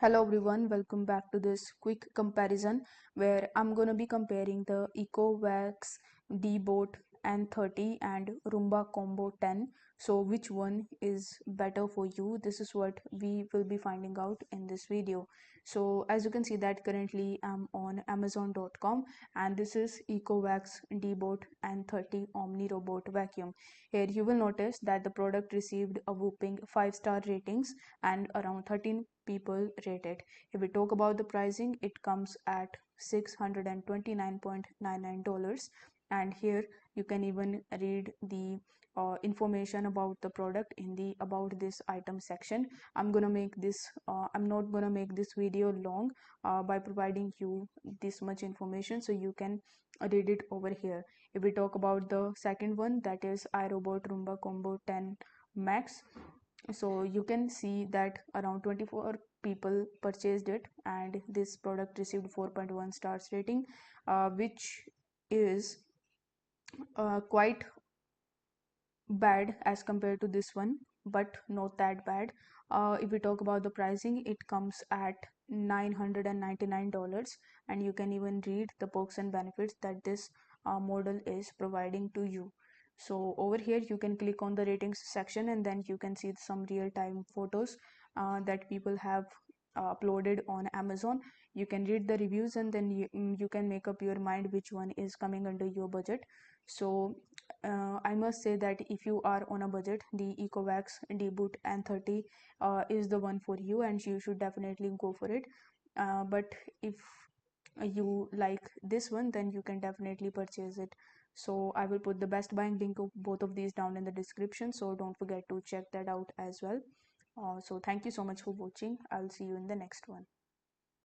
Hello everyone, welcome back to this quick comparison where I'm going to be comparing the Ecovacs Deebot N30 and Roomba Combo 10. So which one is better for you? This is what we will be finding out in this video. So as you can see that currently I'm on Amazon.com and this is Ecovacs Deebot N30 Omni Robot Vacuum. Here you will notice that the product received a whopping 5-star ratings and around 13 people rate it. If we talk about the pricing, it comes at $629.99, and here you can even read the information about the product in the about this item section. I'm not gonna make this video long by providing you this much information, so you can read it over here. If we talk about the second one, that is iRobot Roomba Combo 10 Max, so you can see that around 24 people purchased it and this product received 4.1 stars rating, which is quite bad as compared to this one, but not that bad. If we talk about the pricing, it comes at $999, and you can even read the perks and benefits that this model is providing to you. So over here you can click on the ratings section and then you can see some real-time photos that people have uploaded on Amazon. You can read the reviews and then you can make up your mind which one is coming under your budget. So I must say that if you are on a budget, the Ecovacs Deebot N30 is the one for you, and you should definitely go for it. But if you like this one, then you can definitely purchase it. So I will put the best buying link of both of these down in the description, so don't forget to check that out as well. So thank you so much for watching. I'll see you in the next one.